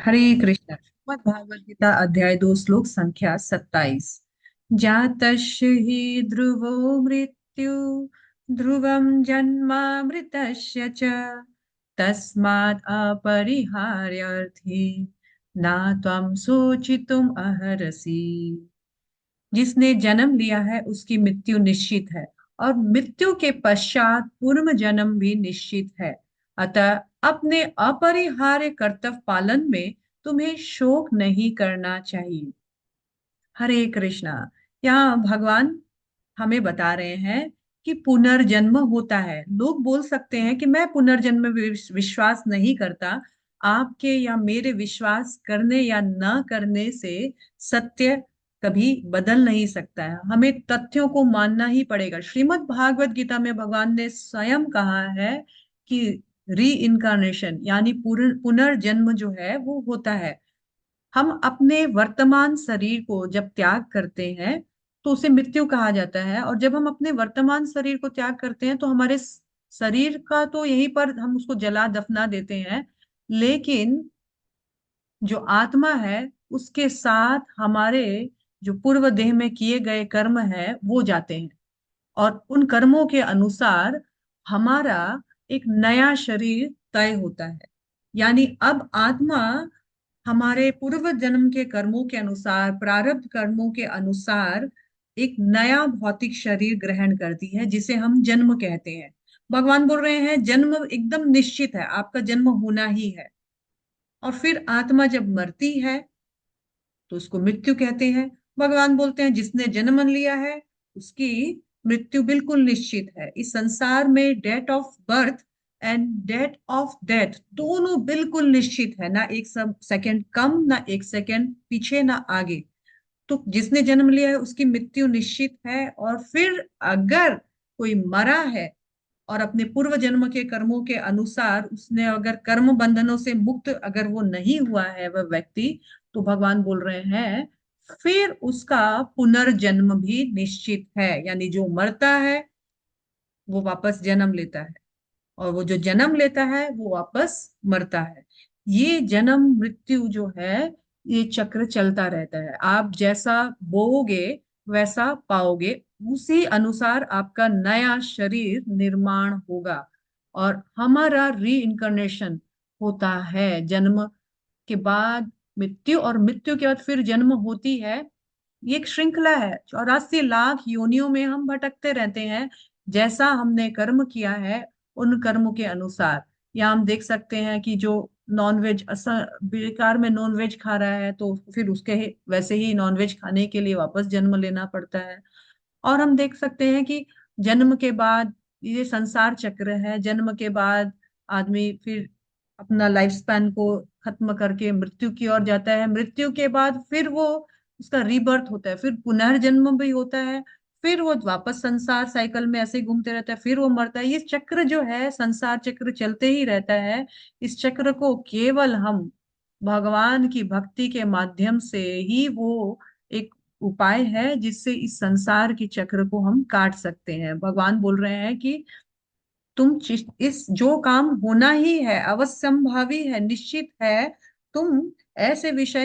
हरे कृष्ण। श्रीमद् भागवत गीता अध्याय 2 श्लोक संख्या 27। जातस्य हि ध्रुवो मृत्यु ध्रुवं जन्मामृतस्य च तस्मात् अपरिहार्यर्थी न त्वं शोचितुम् अर्हसि। जिसने जन्म लिया है उसकी मृत्यु निश्चित है और मृत्यु के पश्चात पूर्व जन्म भी निश्चित है। अतः अपने अपरिहार्य कर्तव्य पालन में तुम्हें शोक नहीं करना चाहिए। हरे कृष्णा। यहाँ भगवान हमें बता रहे हैं कि पुनर्जन्म होता है। लोग बोल सकते हैं कि मैं पुनर्जन्म में विश्वास नहीं करता। आपके या मेरे विश्वास करने या न करने से सत्य कभी बदल नहीं सकता है। हमें तथ्यों को मानना ही पड़ेगा। श्रीमद् भागवत गीता में भगवान ने स्वयं कहा है कि री इनकारनेशन यानी पुनर्जन्म जो है वो होता है। हम अपने वर्तमान शरीर को जब त्याग करते हैं तो उसे मृत्यु कहा जाता है, और जब हम अपने वर्तमान शरीर को त्याग करते हैं तो हमारे शरीर का तो यहीं पर हम उसको जला दफना देते हैं, लेकिन जो आत्मा है उसके साथ हमारे जो पूर्व देह में किए गए कर्म है वो जाते हैं, और उन कर्मों के अनुसार हमारा एक नया शरीर तय होता है। यानी अब आत्मा हमारे पूर्व जन्म के कर्मों के अनुसार, प्रारब्ध कर्मों के अनुसार एक नया भौतिक शरीर ग्रहण करती है जिसे हम जन्म कहते हैं। भगवान बोल रहे हैं जन्म एकदम निश्चित है, आपका जन्म होना ही है। और फिर आत्मा जब मरती है तो उसको मृत्यु कहते हैं। भगवान बोलते हैं जिसने जन्म लिया है उसकी मृत्यु बिल्कुल निश्चित है। इस संसार में date of birth and date of death दोनों बिल्कुल निश्चित है, ना एक सब सेकंड कम ना एक सेकंड पीछे ना आगे। तो जिसने जन्म लिया है उसकी मृत्यु निश्चित है। और फिर अगर कोई मरा है और अपने पूर्व जन्म के कर्मों के अनुसार उसने अगर कर्म बंधनों से मुक्त अगर वो नहीं हुआ है वह व्यक्ति, तो भगवान बोल रहे हैं फिर उसका पुनर्जन्म भी निश्चित है। यानी जो मरता है वो वापस जन्म लेता है, और वो जो जन्म लेता है वो वापस मरता है। ये जन्म मृत्यु जो है ये चक्र चलता रहता है। आप जैसा बोओगे वैसा पाओगे, उसी अनुसार आपका नया शरीर निर्माण होगा। और हमारा री इनकारनेशन होता है जन्म के बाद मृत्यु, और मृत्यु के बाद फिर जन्म होती है। ये एक श्रृंखला है, 84 लाख योनियों में हम भटकते रहते हैं। जैसा हमने कर्म किया है उन कर्मों के अनुसार। या हम देख सकते हैं कि जो नॉनवेज बेकार में नॉनवेज खा रहा है तो फिर उसके वैसे ही नॉनवेज खाने के लिए वापस जन्म लेना पड़ता है। और हम देख सकते हैं कि जन्म के बाद ये संसार चक्र है। जन्म के बाद आदमी फिर अपना लाइफ स्पैन को खत्म करके मृत्यु की ओर जाता है। मृत्यु के बाद फिर वो उसका रीबर्थ होता है, फिर पुनर्जन्म भी होता है। फिर वो वापस संसार साइकिल में ऐसे ही घूमते रहता है, फिर वो मरता है। ये चक्र जो है संसार चक्र चलते ही रहता है। इस चक्र को केवल हम भगवान की भक्ति के माध्यम से ही वो एक उपाय है जिससे इस संसार की चक्र को हम काट सकते हैं। भगवान बोल रहे हैं कि इस जो काम होना ही है, अवश्यंभावी है, निश्चित है। तुम ऐसे विषय